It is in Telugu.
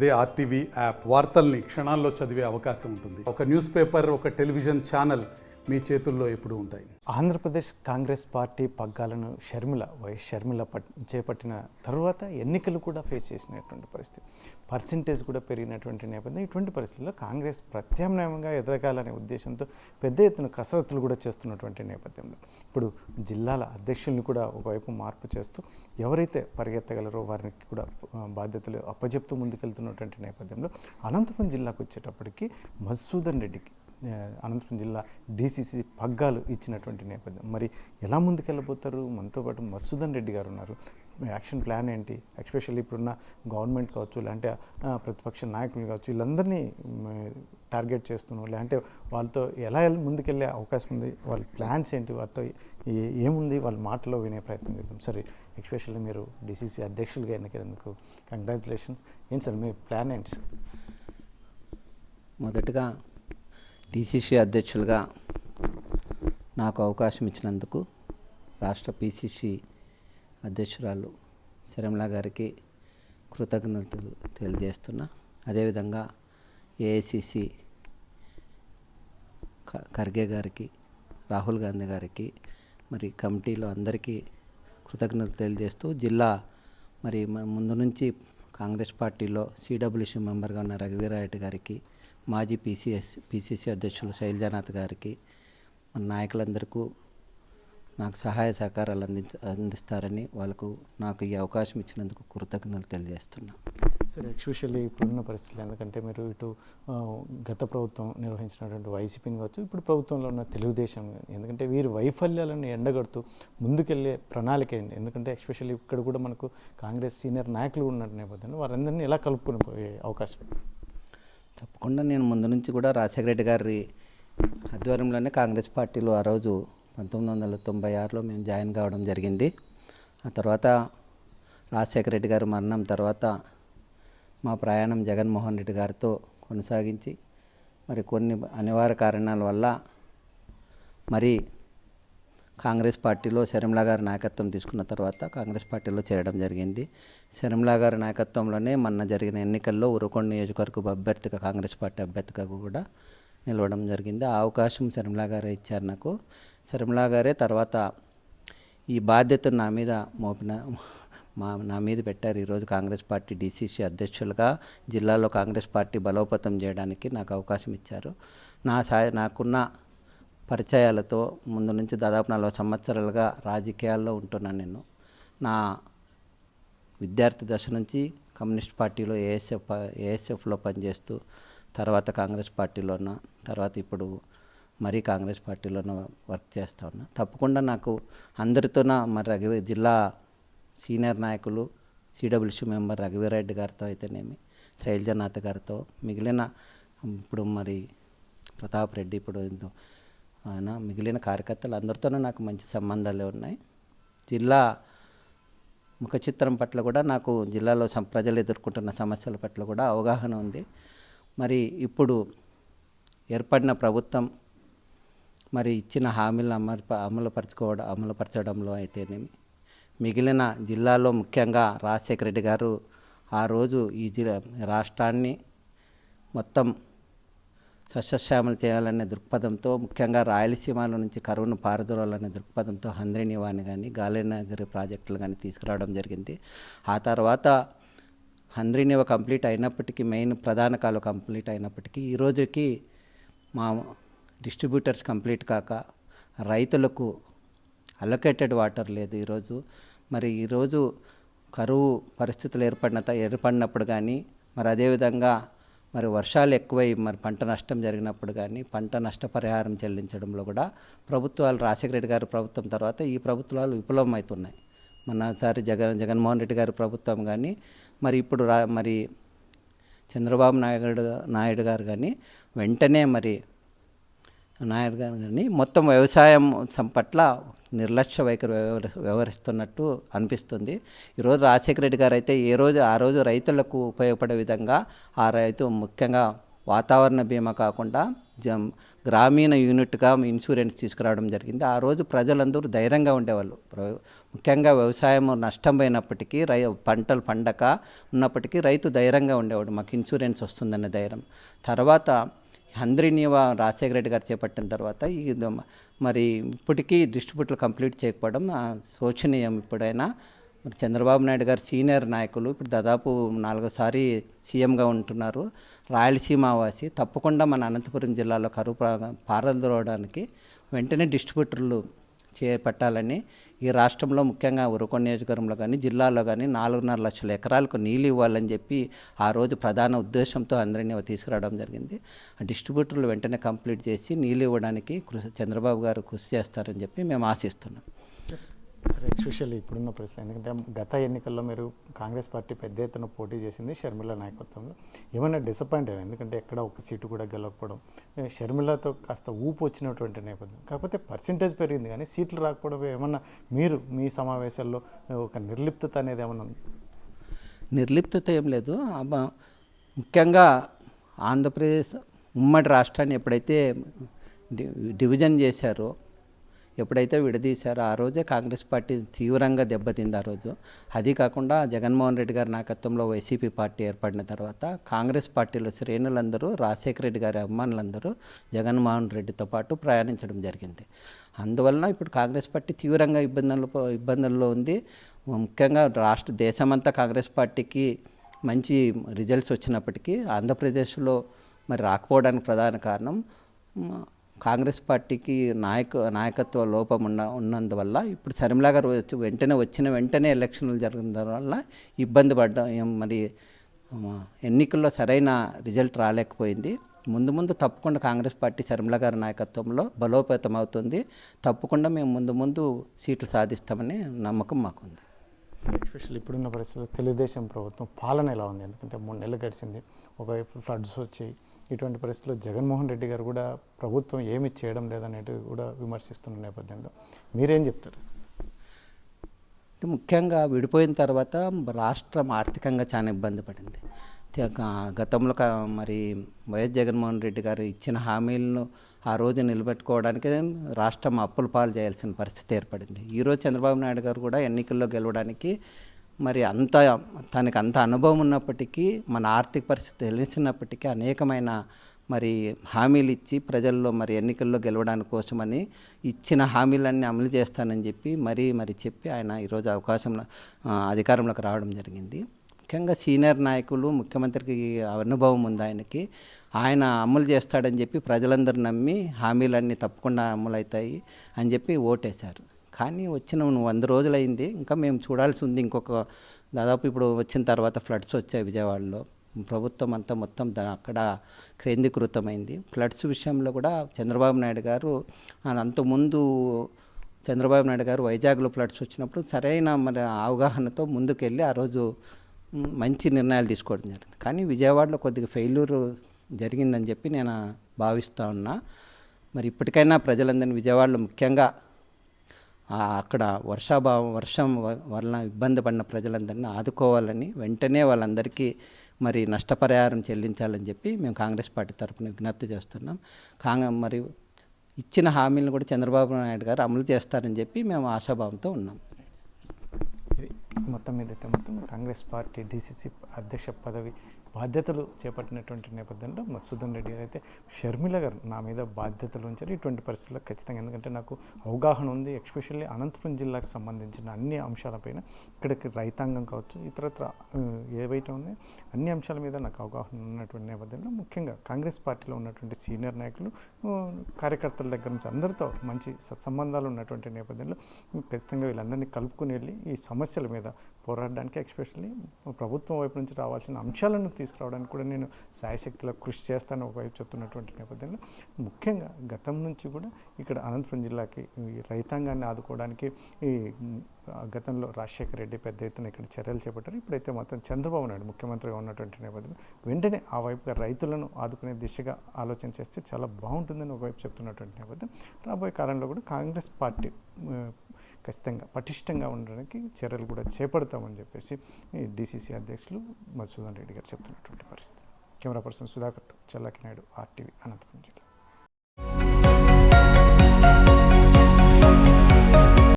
అదే ఆర్టీవీ యాప్ వార్తల్ని క్షణాల్లో చదివే అవకాశం ఉంటుంది. ఒక న్యూస్ పేపర్, ఒక టెలివిజన్ ఛానల్ మీ చేతుల్లో ఎప్పుడూ ఉంటాయి. ఆంధ్రప్రదేశ్ కాంగ్రెస్ పార్టీ పగ్గాలను వైఎస్ షర్మిల చేపట్టిన తర్వాత ఎన్నికలు కూడా ఫేస్ చేసినటువంటి పరిస్థితి, పర్సంటేజ్ కూడా పెరిగినటువంటి నేపథ్యం. ఇటువంటి పరిస్థితుల్లో కాంగ్రెస్ ప్రత్యామ్నాయంగా ఎదగాలనే ఉద్దేశంతో పెద్ద ఎత్తున కసరత్తులు కూడా చేస్తున్నటువంటి నేపథ్యంలో ఇప్పుడు జిల్లాల అధ్యక్షుల్ని కూడా ఒకవైపు మార్పు చేస్తూ ఎవరైతే పరిగెత్తగలరో వారికి కూడా బాధ్యతలు అప్పచెప్తూ ముందుకెళ్తున్నటువంటి నేపథ్యంలో అనంతపురం జిల్లాకు వచ్చేటప్పటికి మధుసూదన్ రెడ్డికి అనంతపురం జిల్లా డీసీసీ పగ్గాలు ఇచ్చినటువంటి నేపథ్యం. మరి ఎలా ముందుకెళ్ళబోతారు? మనతో పాటు మధుసూదన్ రెడ్డి గారు ఉన్నారు. యాక్షన్ ప్లాన్ ఏంటి? ఎస్పెషల్లీ ఇప్పుడున్న గవర్నమెంట్ కావచ్చు, లేదంటే ప్రతిపక్ష నాయకులు కావచ్చు, వీళ్ళందరినీ టార్గెట్ చేస్తున్నాం, లేదంటే వాళ్ళతో ఎలా ముందుకెళ్ళే అవకాశం ఉంది, వాళ్ళ ప్లాన్స్ ఏంటి, వాళ్ళతో ఏముంది, వాళ్ళ మాటలో వినే ప్రయత్నం చేద్దాం. సరే, ఎస్పెషల్లీ మీరు డీసీసీ అధ్యక్షులుగా ఎన్నికైనందుకు కంగ్రాచులేషన్స్. ఏంటి సార్ మీ ప్లాన్ ఏంటి సార్? మొదటగా డీసీసీ అధ్యక్షులుగా నాకు అవకాశం ఇచ్చినందుకు రాష్ట్ర పీసీసీ అధ్యక్షురాలు శర్మిల గారికి కృతజ్ఞతలు తెలియజేస్తున్నా. అదేవిధంగా ఏఐసిసి ఖర్గే గారికి, రాహుల్ గాంధీ గారికి, మరి కమిటీలో అందరికీ కృతజ్ఞతలు తెలియజేస్తూ, జిల్లా మరి ముందు నుంచి కాంగ్రెస్ పార్టీలో సిడబ్ల్యూసీ మెంబర్గా ఉన్న రఘువీరారెడ్డి గారికి, మాజీ పీసీసీ అధ్యక్షులు శైలజానాథ్ గారికి, మన నాయకులందరికీ నాకు సహాయ సహకారాలు అందిస్తారని వాళ్ళకు నాకు ఈ అవకాశం ఇచ్చినందుకు కృతజ్ఞతలు తెలియజేస్తున్నా. సరే, ఎస్పెషల్లీ ఇప్పుడున్న పరిస్థితులు, ఎందుకంటే మీరు ఇటు గత ప్రభుత్వం నిర్వహించినటువంటి వైసీపీని కావచ్చు, ఇప్పుడు ప్రభుత్వంలో ఉన్న తెలుగుదేశం, ఎందుకంటే వీరి వైఫల్యాలను ఎండగడుతూ ముందుకెళ్ళే ప్రణాళిక ఏంటి? ఎందుకంటే ఎస్పెషల్లీ ఇక్కడ కూడా మనకు కాంగ్రెస్ సీనియర్ నాయకులు ఉన్న నేపథ్యంలో వారందరినీ ఎలా కలుపుకొని పోయే అవకాశం? తప్పకుండా నేను ముందు నుంచి కూడా రాజశేఖర రెడ్డి గారి ఆధ్వర్యంలోనే కాంగ్రెస్ పార్టీలో ఆ రోజు 1996లో మేము జాయిన్ కావడం జరిగింది. ఆ తర్వాత రాజశేఖర రెడ్డి గారు మరణం తర్వాత మా ప్రయాణం జగన్మోహన్ రెడ్డి గారితో కొనసాగించి, మరి కొన్ని అనివార్య కారణాల వల్ల మరి కాంగ్రెస్ పార్టీలో షర్మిల గారి నాయకత్వం తీసుకున్న తర్వాత కాంగ్రెస్ పార్టీలో చేరడం జరిగింది. షర్మిల గారి నాయకత్వంలోనే మొన్న జరిగిన ఎన్నికల్లో ఉరవకొండ నియోజకవర్గ అభ్యర్థిగా కాంగ్రెస్ పార్టీ అభ్యర్థిగా కూడా నిలవడం జరిగింది. ఆ అవకాశం షర్మిల గారే ఇచ్చారు నాకు. షర్మిల గారే తర్వాత ఈ బాధ్యతను నా మీద పెట్టారు. ఈరోజు కాంగ్రెస్ పార్టీ డీసీసీ అధ్యక్షులుగా జిల్లాలో కాంగ్రెస్ పార్టీ బలోపేతం చేయడానికి నాకు అవకాశం ఇచ్చారు. నాకున్న పరిచయాలతో ముందు నుంచి దాదాపు 40 సంవత్సరాలుగా రాజకీయాల్లో ఉంటున్నాను. నేను నా విద్యార్థి దశ నుంచి కమ్యూనిస్ట్ పార్టీలో ఏఎస్ఎఫ్లో పనిచేస్తూ, తర్వాత కాంగ్రెస్ పార్టీలో ఉన్న తర్వాత ఇప్పుడు మరీ కాంగ్రెస్ పార్టీలోనే వర్క్ చేస్తూ ఉన్నా. తప్పకుండా నాకు అందరితోన మరి జిల్లా సీనియర్ నాయకులు, సిడబ్ల్యూసీ మెంబర్ రఘువీరారెడ్డి గారితో అయితేనేమి, శైలజానాథ్ గారితో, మిగిలిన ఇప్పుడు మరి ప్రతాప్ రెడ్డి, ఇప్పుడు ఆయన మిగిలిన కార్యకర్తలు అందరితోనూ నాకు మంచి సంబంధాలే ఉన్నాయి. జిల్లా ముఖ చిత్రం పట్ల కూడా నాకు జిల్లాలో ప్రజలు ఎదుర్కొంటున్న సమస్యల పట్ల కూడా అవగాహన ఉంది. మరి ఇప్పుడు ఏర్పడిన ప్రభుత్వం మరి ఇచ్చిన హామీలను అమలుపరచడంలో అయితేనేమి, మిగిలిన జిల్లాలో ముఖ్యంగా రాజశేఖర రెడ్డి గారు ఆ రోజు ఈ రాష్ట్రాన్ని మొత్తం సస్యశ్యామలు చేయాలనే దృక్పథంతో, ముఖ్యంగా రాయలసీమల నుంచి కరువును పారదోలాలనే దృక్పథంతో హంద్రీనివాని కానీ, గాలేనగిరి ప్రాజెక్టులు కానీ తీసుకురావడం జరిగింది. ఆ తర్వాత హంద్రీనివా కంప్లీట్ అయినప్పటికీ, మెయిన్ ప్రధాన కాలువ కంప్లీట్ అయినప్పటికీ ఈ రోజుకి మా డిస్ట్రిబ్యూటర్స్ కంప్లీట్ కాక రైతులకు అలొకేటెడ్ వాటర్ లేదు ఈరోజు. మరి ఈరోజు కరువు పరిస్థితులు ఏర్పడినప్పుడు కానీ, మరి అదేవిధంగా మరి వర్షాలు ఎక్కువై మరి పంట నష్టం జరిగినప్పుడు కానీ, పంట నష్టపరిహారం చెల్లించడంలో కూడా ప్రభుత్వాలు, రాజశేఖర రెడ్డి గారి ప్రభుత్వం తర్వాత ఈ ప్రభుత్వాలు విఫలమవుతున్నాయి. మొన్నసారి జగన్మోహన్ రెడ్డి గారి ప్రభుత్వం కానీ, మరి ఇప్పుడు మరి చంద్రబాబు నాయుడు గారు కానీ వెంటనే మరి నాయుడు గారు కానీ మొత్తం వ్యవసాయం పట్ల నిర్లక్ష్య వైఖరి వ్యవహరిస్తున్నట్టు అనిపిస్తుంది. ఈరోజు రాజశేఖర రెడ్డి గారు అయితే ఆ రోజు రైతులకు ఉపయోగపడే విధంగా ముఖ్యంగా వాతావరణ బీమా కాకుండా గ్రామీణ యూనిట్గా ఇన్సూరెన్స్ తీసుకురావడం జరిగింది. ఆ రోజు ప్రజలందరూ ధైర్యంగా ఉండేవాళ్ళు. ముఖ్యంగా వ్యవసాయం నష్టం పోయినప్పటికీ పంటలు పండక ఉన్నప్పటికీ రైతు ధైర్యంగా ఉండేవాడు, మాకు ఇన్సూరెన్స్ వస్తుందన్న ధైర్యం. తర్వాత హంద్రీనీవా రాజశేఖర రెడ్డి గారు చేపట్టిన తర్వాత మరి ఇప్పటికీ డిస్ట్రిబ్యూటర్లు కంప్లీట్ చేయకపోవడం శోచనీయం. ఇప్పుడైనా మరి చంద్రబాబు నాయుడు గారు సీనియర్ నాయకులు, ఇప్పుడు దాదాపు 4సారి సీఎంగా ఉంటున్నారు, రాయలసీమ వాసి. తప్పకుండా మన అనంతపురం జిల్లాలో కరువు పారదోలడానికి వెంటనే డిస్ట్రిబ్యూటర్లు చేపట్టాలని, ఈ రాష్ట్రంలో ముఖ్యంగా ఉరవకొండ నియోజకవర్గంలో కానీ జిల్లాలో కానీ 4.5 లక్షల ఎకరాలకు నీళ్ళు ఇవ్వాలని చెప్పి ఆ రోజు ప్రధాన ఉద్దేశంతో అందరినీ తీసుకురావడం జరిగింది. ఆ డిస్ట్రిబ్యూటర్లు వెంటనే కంప్లీట్ చేసి నీళ్ళు ఇవ్వడానికి చంద్రబాబు గారు కృషి చేస్తారని చెప్పి మేము ఆశిస్తున్నాం. సరే, ఎస్పెషల్లీ ఇప్పుడున్న పరిస్థితులు, ఎందుకంటే గత ఎన్నికల్లో మీరు కాంగ్రెస్ పార్టీ పెద్ద ఎత్తున పోటీ చేసింది షర్మిల నాయకత్వంలో. ఏమైనా డిసప్పాయింట్ అయ్యారు? ఎందుకంటే ఎక్కడ ఒక సీటు కూడా గెలవకపోవడం, షర్మిలతో కాస్త ఊపు వచ్చినటువంటి నేపథ్యం. కాకపోతే పర్సంటేజ్ పెరిగింది కానీ సీట్లు రాకపోవడం ఏమన్నా మీరు మీ సమావేశాల్లో ఒక నిర్లిప్తత అనేది ఏమన్నా ఉంది? నిర్లిప్తత ఏం లేదు. ముఖ్యంగా ఆంధ్రప్రదేశ్ ఉమ్మడి రాష్ట్రాన్ని ఎప్పుడైతే డివిజన్ చేశారో, ఎప్పుడైతే విడదీశారో ఆ రోజే కాంగ్రెస్ పార్టీ తీవ్రంగా దెబ్బతింది ఆ రోజు. అది కాకుండా జగన్మోహన్ రెడ్డి గారి నాయకత్వంలో వైసీపీ పార్టీ ఏర్పడిన తర్వాత కాంగ్రెస్ పార్టీలో శ్రేణులందరూ, రాజశేఖర రెడ్డి గారి అభిమానులందరూ జగన్మోహన్ రెడ్డితో పాటు ప్రయాణించడం జరిగింది. అందువలన ఇప్పుడు కాంగ్రెస్ పార్టీ తీవ్రంగా ఇబ్బందుల్లో ఉంది. ముఖ్యంగా దేశమంతా కాంగ్రెస్ పార్టీకి మంచి రిజల్ట్స్ వచ్చినప్పటికీ ఆంధ్రప్రదేశ్లో మరి రాకపోవడానికి ప్రధాన కారణం కాంగ్రెస్ పార్టీకి నాయకత్వ లోపం ఉన్నందువల్ల. ఇప్పుడు షర్మిల గారు వెంటనే ఎలక్షన్లు జరిగిన వల్ల ఇబ్బంది పడ్డాం. మరి ఎన్నికల్లో సరైన రిజల్ట్ రాలేకపోయింది. ముందు తప్పకుండా కాంగ్రెస్ పార్టీ షర్మిల గారి నాయకత్వంలో బలోపేతం అవుతుంది. తప్పకుండా మేము ముందు సీట్లు సాధిస్తామని నమ్మకం మాకుంది. ఎస్పెషల్లీ ఇప్పుడున్న పరిస్థితుల్లో తెలుగుదేశం ప్రభుత్వం పాలన ఎలా ఉంది? ఎందుకంటే 3 నెలలు గడిచింది, ఒకవైపు ఫ్లడ్స్ వచ్చాయి. ఇటువంటి పరిస్థితుల్లో జగన్మోహన్ రెడ్డి గారు కూడా ప్రభుత్వం ఏమి చేయడం లేదనేది కూడా విమర్శిస్తున్న నేపథ్యంలో మీరేం చెప్తారు? ముఖ్యంగా విడిపోయిన తర్వాత రాష్ట్రం ఆర్థికంగా చాలా ఇబ్బంది పడింది. గతంలో మరి వైఎస్ జగన్మోహన్ రెడ్డి గారు ఇచ్చిన హామీలను ఆ రోజు నిలబెట్టుకోవడానికి రాష్ట్రం అప్పుల పాలు చేయాల్సిన పరిస్థితి ఏర్పడింది. ఈరోజు చంద్రబాబు నాయుడు గారు కూడా ఎన్నికల్లో గెలవడానికి మరి తనకి అంత అనుభవం ఉన్నప్పటికీ, మన ఆర్థిక పరిస్థితి తెలిసినప్పటికీ అనేకమైన మరి హామీలు ఇచ్చి ప్రజల్లో మరి ఎన్నికల్లో గెలవడానికి కోసమని ఇచ్చిన హామీలన్నీ అమలు చేస్తానని చెప్పి మరి చెప్పి ఆయన ఈరోజు అధికారంలోకి రావడం జరిగింది. ముఖ్యంగా సీనియర్ నాయకులు, ముఖ్యమంత్రికి అనుభవం ఉంది ఆయనకి, ఆయన అమలు చేస్తాడని చెప్పి ప్రజలందరూ నమ్మి హామీలన్నీ తప్పకుండా అమలవుతాయి అని చెప్పి ఓటేశారు. కానీ 100 రోజులైంది, ఇంకా మేము చూడాల్సి ఉంది. దాదాపు ఇప్పుడు వచ్చిన తర్వాత ఫ్లడ్స్ వచ్చాయి విజయవాడలో. ప్రభుత్వం అంతా మొత్తం అక్కడ కేంద్రీకృతమైంది. ఫ్లడ్స్ విషయంలో కూడా చంద్రబాబు నాయుడు గారు వైజాగ్లో ఫ్లడ్స్ వచ్చినప్పుడు సరైన మరి అవగాహనతో ముందుకెళ్ళి ఆ రోజు మంచి నిర్ణయాలు తీసుకోవడం జరిగింది. కానీ విజయవాడలో కొద్దిగా ఫెయిల్యూర్ జరిగిందని చెప్పి నేను భావిస్తూ ఉన్నా. మరి ఇప్పటికైనా ప్రజలందరినీ విజయవాడలో ముఖ్యంగా అక్కడ వర్షం వలన ఇబ్బంది పడిన ప్రజలందరినీ ఆదుకోవాలని, వెంటనే వాళ్ళందరికీ మరి నష్టపరిహారం చెల్లించాలని చెప్పి మేము కాంగ్రెస్ పార్టీ తరఫున విజ్ఞప్తి చేస్తున్నాం. మరి ఇచ్చిన హామీలను కూడా చంద్రబాబు నాయుడు గారు అమలు చేస్తారని చెప్పి మేము ఆశాభావంతో ఉన్నాం. మొత్తం కాంగ్రెస్ పార్టీ డీసీసీ అధ్యక్ష పదవి బాధ్యతలు చేపట్టినటువంటి నేపథ్యంలో మధుసూదన్ రెడ్డి గారు అయితే షర్మిల గారు నా మీద బాధ్యతలు ఉంచారు ఇటువంటి పరిస్థితుల్లో ఖచ్చితంగా, ఎందుకంటే నాకు అవగాహన ఉంది, ఎస్పెషల్లీ అనంతపురం జిల్లాకు సంబంధించిన అన్ని అంశాలపైన ఇక్కడికి రైతాంగం కావచ్చు, ఇతరత్ర ఏవైతే ఉన్నాయో అన్ని అంశాల మీద నాకు అవగాహన ఉన్నటువంటి నేపథ్యంలో ముఖ్యంగా కాంగ్రెస్ పార్టీలో ఉన్నటువంటి సీనియర్ నాయకులు, కార్యకర్తల దగ్గర నుంచి అందరితో మంచి సత్సంబంధాలు ఉన్నటువంటి నేపథ్యంలో ఖచ్చితంగా వీళ్ళందరినీ కలుపుకుని వెళ్ళి ఈ సమస్యల మీద పోరాడడానికి, ఎస్పెషల్లీ ప్రభుత్వం వైపు నుంచి రావాల్సిన అంశాలను తీసుకురావడానికి కూడా నేను శాయశక్తిలో కృషి చేస్తాను ఒకవైపు చెప్తున్నటువంటి నేపథ్యంలో, ముఖ్యంగా గతం నుంచి కూడా ఇక్కడ అనంతపురం జిల్లాకి ఈ రైతాంగాన్ని ఆదుకోవడానికి ఈ గతంలో రాజశేఖర రెడ్డి పెద్ద ఎత్తున ఇక్కడ చర్యలు చేపట్టారు. ఇప్పుడైతే మొత్తం చంద్రబాబు నాయుడు ముఖ్యమంత్రిగా ఉన్నటువంటి నేపథ్యంలో వెంటనే ఆ వైపుగా రైతులను ఆదుకునే దిశగా ఆలోచన చేస్తే చాలా బాగుంటుందని ఒకవైపు చెప్తున్నటువంటి నేపథ్యం. రాబోయే కాలంలో కూడా కాంగ్రెస్ పార్టీ ఖచ్చితంగా పటిష్టంగా ఉండడానికి చర్యలు కూడా చేపడతామని చెప్పేసి డీసీసీ అధ్యక్షులు మధుసూదన్ రెడ్డి గారు చెప్తున్నటువంటి పరిస్థితి. కెమెరా పర్సన్ సుధాకర్ చల్లకి నాయుడు RTV అనంతపురం జిల్లా.